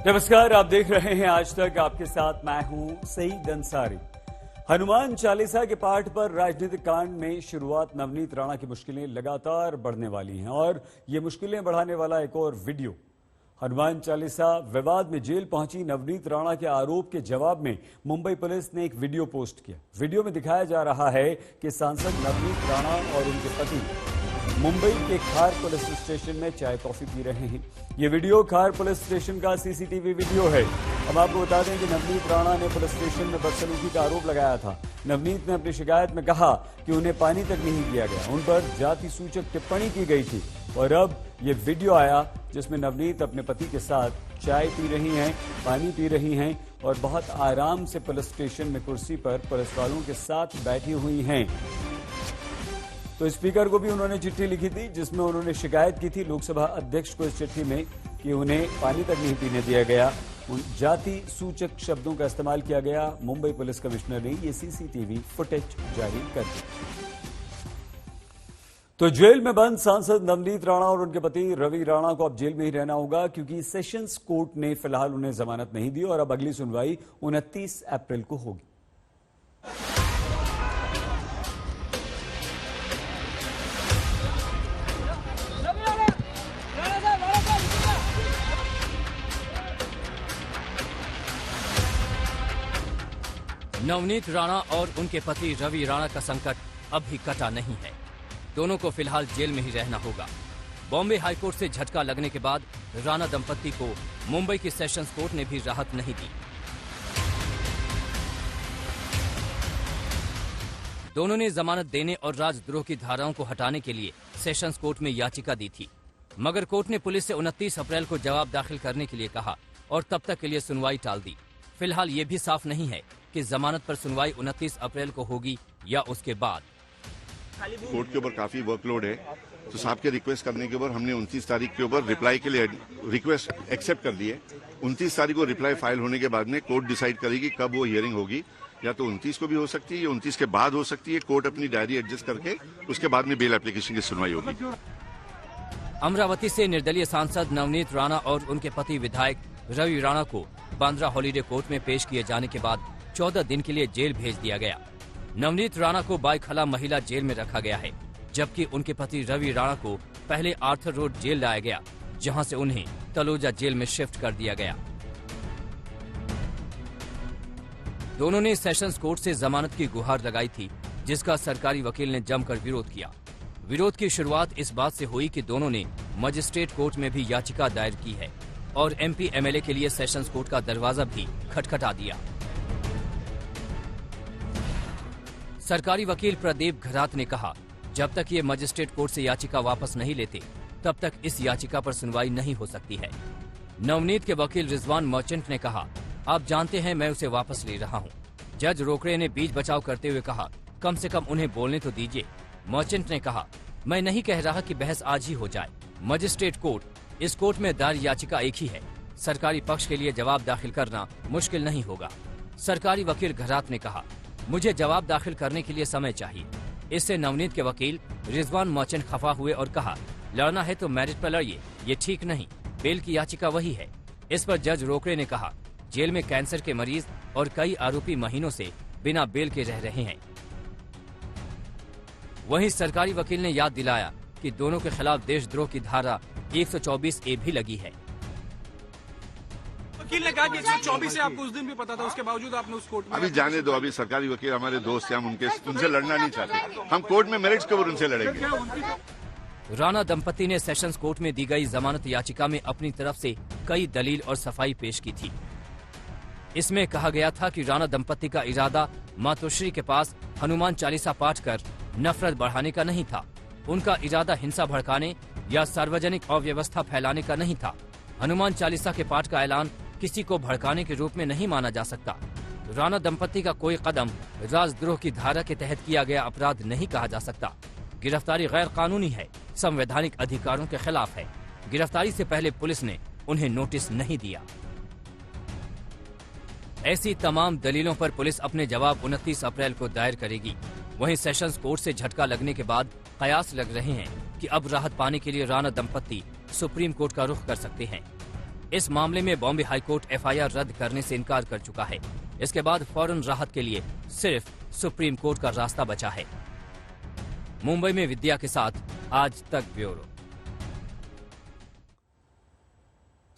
नमस्कार, आप देख रहे हैं आज तक। आपके साथ मैं हूं सईद अंसारी। हनुमान चालीसा के पाठ पर राजनीतिक कांड में शुरुआत नवनीत राणा की मुश्किलें लगातार बढ़ने वाली हैं और ये मुश्किलें बढ़ाने वाला एक और वीडियो। हनुमान चालीसा विवाद में जेल पहुंची नवनीत राणा के आरोप के जवाब में मुंबई पुलिस ने एक वीडियो पोस्ट किया। वीडियो में दिखाया जा रहा है कि सांसद नवनीत राणा और उनके पति मुंबई के खार पुलिस स्टेशन में चाय कॉफी पी रहे हैं। ये वीडियो खार पुलिस स्टेशन का सीसीटीवी वीडियो है। अब आपको बता दें कि नवनीत राणा ने पुलिस स्टेशन में बदसलूकी का आरोप लगाया था। नवनीत ने अपनी शिकायत में कहा कि उन्हें पानी तक नहीं दिया गया, उन पर जाति सूचक टिप्पणी की गई थी। और अब ये वीडियो आया जिसमें नवनीत अपने पति के साथ चाय पी रही हैं, पानी पी रही हैं और बहुत आराम से पुलिस स्टेशन में कुर्सी पर पुलिस वालों के साथ बैठी हुई हैं। तो स्पीकर को भी उन्होंने चिट्ठी लिखी थी जिसमें उन्होंने शिकायत की थी लोकसभा अध्यक्ष को इस चिट्ठी में कि उन्हें पानी तक नहीं पीने दिया गया, उन जाति सूचक शब्दों का इस्तेमाल किया गया। मुंबई पुलिस कमिश्नर ने ये सीसीटीवी फुटेज जारी कर दी। तो जेल में बंद सांसद नवनीत राणा और उनके पति रवि राणा को अब जेल में ही रहना होगा क्योंकि सेशंस कोर्ट ने फिलहाल उन्हें जमानत नहीं दी और अब अगली सुनवाई 29 अप्रैल को होगी। नवनीत राणा और उनके पति रवि राणा का संकट अब भी कटा नहीं है। दोनों को फिलहाल जेल में ही रहना होगा। बॉम्बे हाईकोर्ट से झटका लगने के बाद राणा दंपत्ति को मुंबई की सेशंस कोर्ट ने भी राहत नहीं दी। दोनों ने जमानत देने और राजद्रोह की धाराओं को हटाने के लिए सेशंस कोर्ट में याचिका दी थी, मगर कोर्ट ने पुलिस से 29 अप्रैल को जवाब दाखिल करने के लिए कहा और तब तक के लिए सुनवाई टाल दी। फिलहाल ये भी साफ नहीं है कि जमानत पर सुनवाई 29 अप्रैल को होगी या उसके बाद। कोर्ट के ऊपर काफी वर्कलोड है, तो साहब के रिक्वेस्ट करने के ऊपर हमने 29 तारीख के ऊपर रिप्लाई के लिए रिक्वेस्ट एक्सेप्ट कर दी है। 29 तारीख को रिप्लाई फाइल होने के बाद में कोर्ट डिसाइड करेगी कब वो हियरिंग होगी। या तो 29 को भी हो सकती है या 29 के बाद हो सकती है। कोर्ट अपनी डायरी एडजस्ट करके उसके बाद में बेल एप्लीकेशन की सुनवाई होगी। अमरावती से निर्दलीय सांसद नवनीत राणा और उनके पति विधायक रवि राणा को बांद्रा हॉलीडे कोर्ट में पेश किए जाने के बाद 14 दिन के लिए जेल भेज दिया गया। नवनीत राणा को बाईखला महिला जेल में रखा गया है, जबकि उनके पति रवि राणा को पहले आर्थर रोड जेल लाया गया, जहां से उन्हें तलोजा जेल में शिफ्ट कर दिया गया। दोनों ने सेशंस कोर्ट से जमानत की गुहार लगाई थी, जिसका सरकारी वकील ने जमकर विरोध किया। विरोध की शुरुआत इस बात से हुई कि दोनों ने मजिस्ट्रेट कोर्ट में भी याचिका दायर की है और एमपी एमएलए के लिए सेशंस कोर्ट का दरवाजा भी खटखटा दिया। सरकारी वकील प्रदीप घरात ने कहा, जब तक ये मजिस्ट्रेट कोर्ट से याचिका वापस नहीं लेते तब तक इस याचिका पर सुनवाई नहीं हो सकती है। नवनीत के वकील रिजवान मर्चेंट ने कहा, आप जानते हैं मैं उसे वापस ले रहा हूँ। जज रोकड़े ने बीच बचाव करते हुए कहा, कम से कम उन्हें बोलने तो दीजिए। मर्चेंट ने कहा, मैं नहीं कह रहा कि बहस आज ही हो जाए। मजिस्ट्रेट कोर्ट, इस कोर्ट में दायर याचिका एक ही है। सरकारी पक्ष के लिए जवाब दाखिल करना मुश्किल नहीं होगा। सरकारी वकील घरात ने कहा, मुझे जवाब दाखिल करने के लिए समय चाहिए। इससे नवनीत के वकील रिजवान मर्चेंट खफा हुए और कहा, लड़ना है तो मेरिट पर लड़िए, ये ठीक नहीं, बेल की याचिका वही है। इस पर जज रोकड़े ने कहा, जेल में कैंसर के मरीज और कई आरोपी महीनों से बिना बेल के रह रहे हैं। वहीं सरकारी वकील ने याद दिलाया कि दोनों के खिलाफ देशद्रोह की धारा 124A भी लगी है। वकील ने कहा कि 124 से आपको उस दिन भी पता था, उसके बावजूद आपने उस कोर्ट में। अभी जाने दो, अभी सरकारी वकील हमारे दोस्त हैं, हम उनसे लड़ना नहीं चाहते। हम कोर्ट में मेरिट्स के ऊपर उनसे लड़ेंगे। राणा दंपति ने सेशंस कोर्ट में दी गई जमानत याचिका में अपनी तरफ से कई दलील और सफाई पेश की थी। इसमें कहा गया था कि राणा दंपति का इरादा मातोश्री के पास हनुमान चालीसा पाठ कर नफरत बढ़ाने का नहीं था। उनका इरादा हिंसा भड़काने या सार्वजनिक अव्यवस्था फैलाने का नहीं था। हनुमान चालीसा के पाठ का ऐलान किसी को भड़काने के रूप में नहीं माना जा सकता। राणा दंपति का कोई कदम राजद्रोह की धारा के तहत किया गया अपराध नहीं कहा जा सकता। गिरफ्तारी गैर कानूनी है, संवैधानिक अधिकारों के खिलाफ है। गिरफ्तारी से पहले पुलिस ने उन्हें नोटिस नहीं दिया। ऐसी तमाम दलीलों पर पुलिस अपने जवाब 29 अप्रैल को दायर करेगी। वहीं सेशंस कोर्ट से झटका लगने के बाद कयास लग रहे हैं कि अब राहत पाने के लिए राणा दंपत्ति सुप्रीम कोर्ट का रुख कर सकते हैं। इस मामले में बॉम्बे हाईकोर्ट एफआईआर रद्द करने से इनकार कर चुका है। इसके बाद फौरन राहत के लिए सिर्फ सुप्रीम कोर्ट का रास्ता बचा है। मुंबई में विद्या के साथ आज तक ब्यूरो।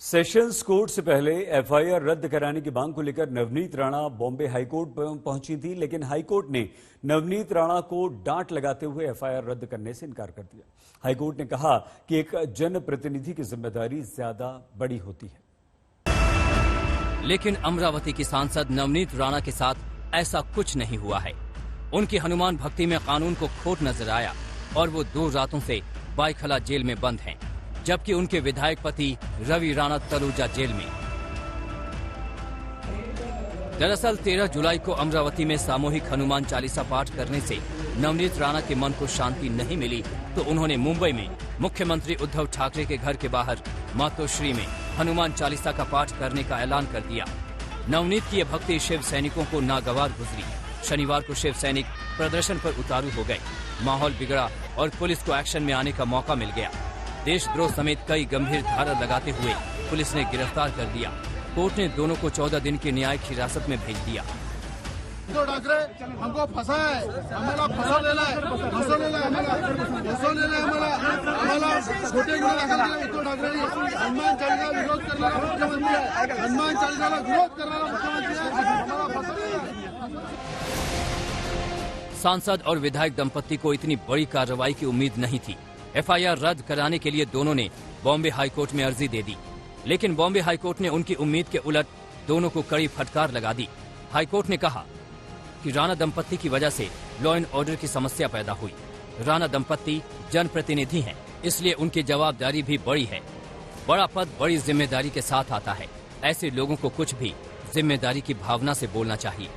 सेशंस कोर्ट से पहले एफआईआर रद्द कराने की मांग को लेकर नवनीत राणा बॉम्बे हाईकोर्ट पहुंची थी, लेकिन हाईकोर्ट ने नवनीत राणा को डांट लगाते हुए एफआईआर रद्द करने से इनकार कर दिया। हाईकोर्ट ने कहा कि एक जनप्रतिनिधि की जिम्मेदारी ज्यादा बड़ी होती है। लेकिन अमरावती की सांसद नवनीत राणा के साथ ऐसा कुछ नहीं हुआ है। उनकी हनुमान भक्ति में कानून को खोट नजर आया और वो 2 रातों से बाइखला जेल में बंद हैं, जबकि उनके विधायक पति रवि राणा तलूजा जेल में। दरअसल 13 जुलाई को अमरावती में सामूहिक हनुमान चालीसा पाठ करने से नवनीत राणा के मन को शांति नहीं मिली, तो उन्होंने मुंबई में मुख्यमंत्री उद्धव ठाकरे के घर के बाहर मातोश्री में हनुमान चालीसा का पाठ करने का ऐलान कर दिया। नवनीत की यह भक्ति शिव सैनिकों को नागवार गुजरी। शनिवार को शिव सैनिक प्रदर्शन पर उतारू हो गए। माहौल बिगड़ा और पुलिस को एक्शन में आने का मौका मिल गया। देशद्रोह समेत कई गंभीर धारा लगाते हुए पुलिस ने गिरफ्तार कर दिया। कोर्ट ने दोनों को 14 दिन की न्यायिक हिरासत में भेज दिया। उद्धव ठाकरे हमको फंसा है, हमारा फसवलेला आहे, आम्हाला छोटे गुन्हे दाखल केले। उद्धव ठाकरे हनुमान चालीसा विरोध करणारा मुख्यमंत्री आहे, हनुमान चालीसाला विरोध करणारा मुख्यमंत्री आहे, आम्हाला फसवलेला। सांसद और विधायक दंपत्ति को इतनी बड़ी कार्रवाई की उम्मीद नहीं थी। एफआईआर रद्द कराने के लिए दोनों ने बॉम्बे हाईकोर्ट में अर्जी दे दी, लेकिन बॉम्बे हाईकोर्ट ने उनकी उम्मीद के उलट दोनों को कड़ी फटकार लगा दी। हाईकोर्ट ने कहा कि राणा दंपत्ति की वजह से लॉ एंड ऑर्डर की समस्या पैदा हुई। राणा दंपत्ति जनप्रतिनिधि हैं, इसलिए उनकी जवाबदारी भी बड़ी है। बड़ा पद बड़ी जिम्मेदारी के साथ आता है। ऐसे लोगों को कुछ भी जिम्मेदारी की भावना से बोलना चाहिए।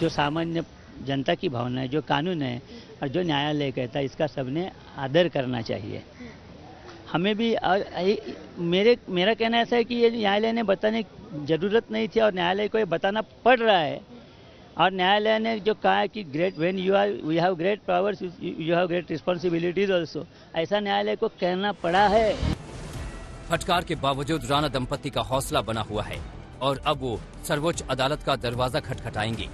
जो सामान्य जनता की भावना है, जो कानून है और जो न्यायालय कहता है, इसका सबने आदर करना चाहिए। हमें भी मेरा कहना ऐसा है कि ये न्यायालय ने बताने की जरूरत नहीं थी और न्यायालय को ये बताना पड़ रहा है। और न्यायालय ने जो कहा है कि great when you have great powers you have great responsibilities also, ऐसा न्यायालय को कहना पड़ा है। फटकार के बावजूद राणा दंपत्ति का हौसला बना हुआ है और अब वो सर्वोच्च अदालत का दरवाजा खटखटाएंगे।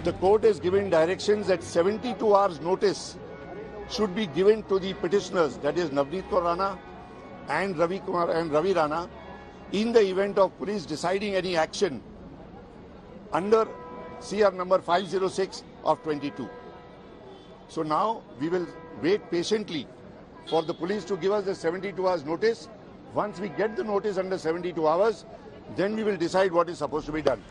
The court has given directions that 72 hours notice should be given to the petitioners, that is Navneet Kaur Rana and Ravi Kumar and Ravi Rana, in the event of police deciding any action under CR number 506 of 22. So now we will wait patiently for the police to give us the 72 hours notice. Once we get the notice under 72 hours, then we will decide what is supposed to be done.